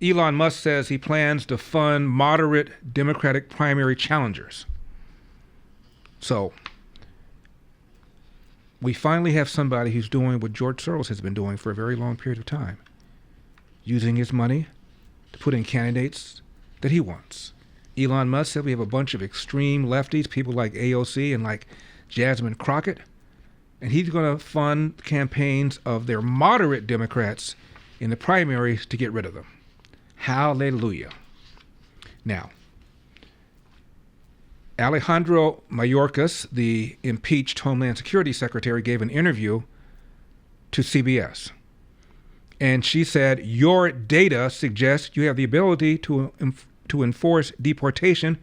Elon Musk says he plans to fund moderate Democratic primary challengers. So, we finally have somebody who's doing what George Soros has been doing for a very long period of time, using his money to put in candidates that he wants. Elon Musk said we have a bunch of extreme lefties, people like AOC and like Jasmine Crockett, and he's going to fund campaigns of their moderate Democrats in the primaries to get rid of them. Hallelujah. Now, Alejandro Mayorkas, the impeached Homeland Security Secretary, gave an interview to CBS. And she said, your data suggests you have the ability to enforce deportation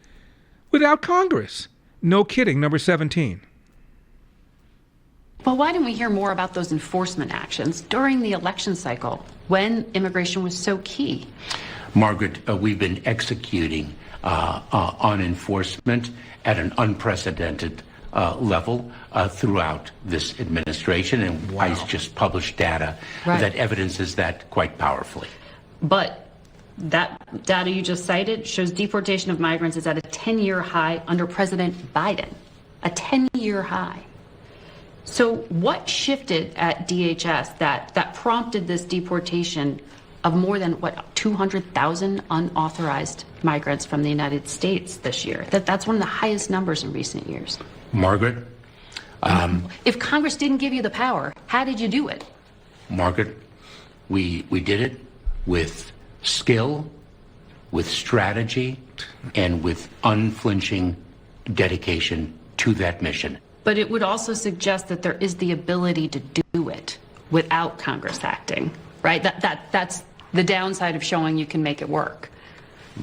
without Congress. No kidding, number 17. But why didn't we hear more about those enforcement actions during the election cycle when immigration was so key? Margaret, we've been executing on enforcement at an unprecedented level throughout this administration, and Wow. ICE just published data that evidences that quite powerfully. But that data you just cited shows deportation of migrants is at a 10-year high under President Biden. A 10-year high. So what shifted at DHS that prompted this deportation of more than, 200,000 unauthorized migrants from the United States this year? That's one of the highest numbers in recent years. Margaret? If Congress didn't give you the power, how did you do it? Margaret, we did it with skill, with strategy, and with unflinching dedication to that mission. But it would also suggest that there is the ability to do it without Congress acting, right? That's the downside of showing you can make it work.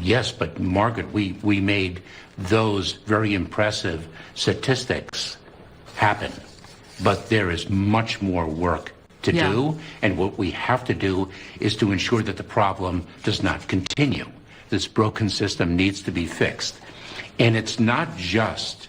Yes, but Margaret, we made those very impressive statistics happen. But there is much more work to do, and what we have to do is to ensure that the problem does not continue. This broken system needs to be fixed. And it's not just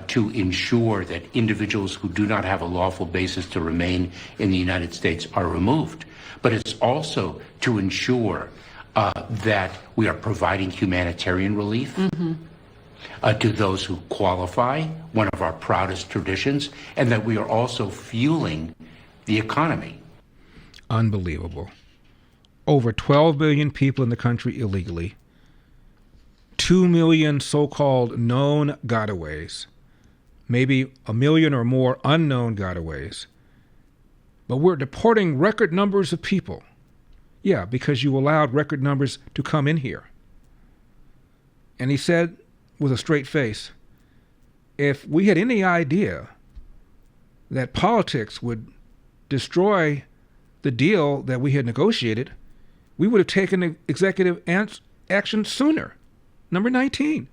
to ensure that individuals who do not have a lawful basis to remain in the United States are removed, but it's also to ensure that we are providing humanitarian relief to those who qualify, one of our proudest traditions, and that we are also fueling the economy. Unbelievable. Over 12 million people in the country illegally. 2 million so-called known gotaways. Maybe 1 million or more unknown gotaways. But we're deporting record numbers of people. Yeah, because you allowed record numbers to come in here. And he said with a straight face, if we had any idea that politics would destroy the deal that we had negotiated, we would have taken executive action sooner. Number 19.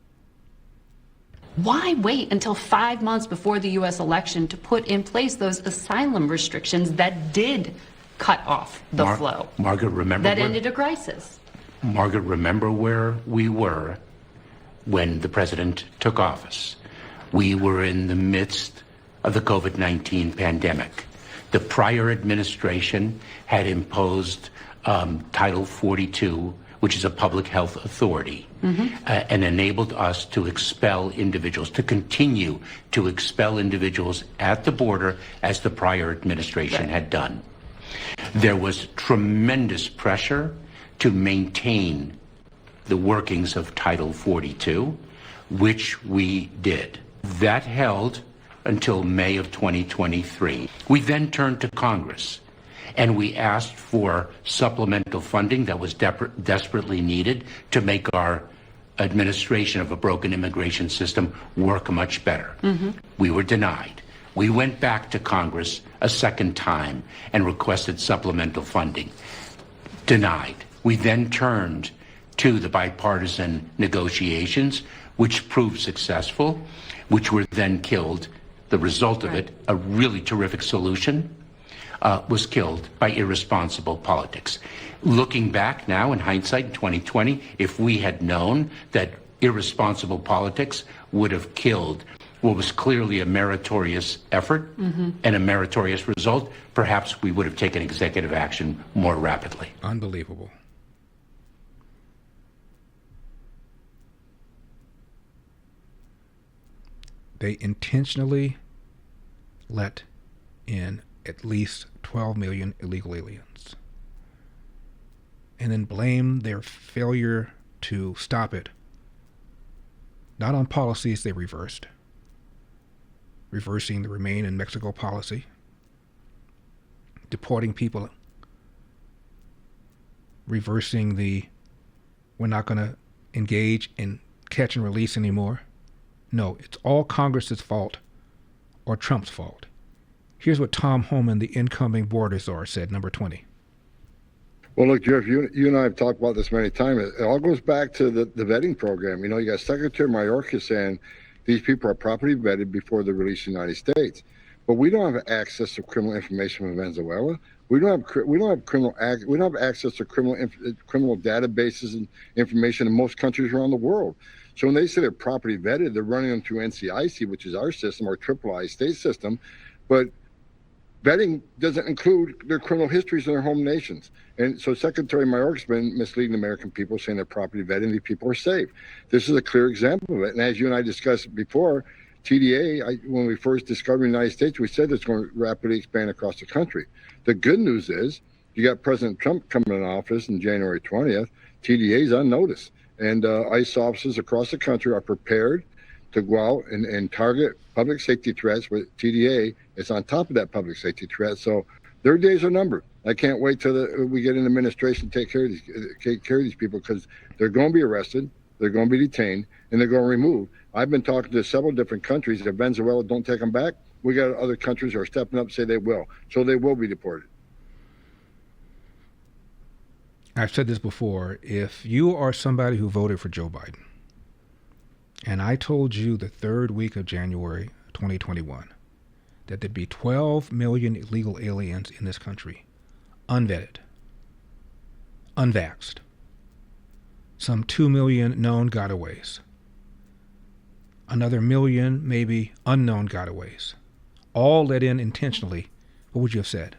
Why wait until 5 months before the U.S. election to put in place those asylum restrictions that did cut off the flow? Margaret, remember that ended a crisis. Margaret, remember where we were when the president took office. We were in the midst of the COVID-19 pandemic. The prior administration had imposed Title 42, which is a public health authority, and enabled us to expel individuals, to continue to expel individuals at the border as the prior administration had done. There was tremendous pressure to maintain the workings of Title 42, which we did. That held until May of 2023. We then turned to Congress and we asked for supplemental funding that was desperately needed to make our administration of a broken immigration system work much better. We were denied. We went back to Congress a second time and requested supplemental funding. Denied. We then turned to the bipartisan negotiations, which proved successful, which were then killed. The result of it, a really terrific solution, was killed by irresponsible politics. Looking back now in hindsight in 2020, if we had known that irresponsible politics would have killed what was clearly a meritorious effort and a meritorious result, perhaps we would have taken executive action more rapidly. Unbelievable. they intentionally let in at least 12 million illegal aliens and then blame their failure to stop it not on policies they reversed, reversing the Remain in Mexico policy, deporting people, reversing the we're not going to engage in catch and release anymore. No, it's all Congress's fault or Trump's fault. Here's what Tom Homan, the incoming border czar, said, number 20. Well, look, Jeff, you and I have talked about this many times. It all goes back to the vetting program. You know, you got Secretary Mayorkas saying these people are properly vetted before they're released in the United States. But we don't have access to criminal information from Venezuela. We don't have access to criminal databases and information in most countries around the world. So when they say they're properly vetted, they're running them through NCIC, which is our system, our III state system. But vetting doesn't include their criminal histories in their home nations. And so Secretary Mayorkas has been misleading the American people, saying they're properly vetted and these people are safe. This is a clear example of it. And as you and I discussed before, TDA, when we first discovered the United States, we said it's going to rapidly expand across the country. The good news is you got President Trump coming in office on January 20th. TDA is on notice. And ICE officers across the country are prepared to go out and target public safety threats with TDA. It's on top of that public safety threat. So their days are numbered. I can't wait till we get an administration to take care of these people, because they're going to be arrested, they're going to be detained, and they're going to remove. I've been talking to several different countries. If Venezuela don't take them back, we got other countries that are stepping up and say they will. So they will be deported. I've said this before. If you are somebody who voted for Joe Biden, and I told you the third week of January 2021 that there'd be 12 million illegal aliens in this country, unvetted, unvaxxed, some 2 million known gotaways, another million maybe unknown gotaways, all let in intentionally, what would you have said?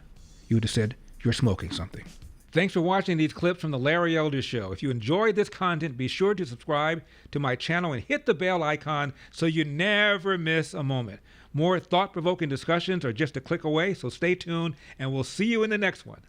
You would have said, you're smoking something. Thanks for watching these clips from The Larry Elder Show. If you enjoyed this content, be sure to subscribe to my channel and hit the bell icon so you never miss a moment. More thought-provoking discussions are just a click away, so stay tuned, and we'll see you in the next one.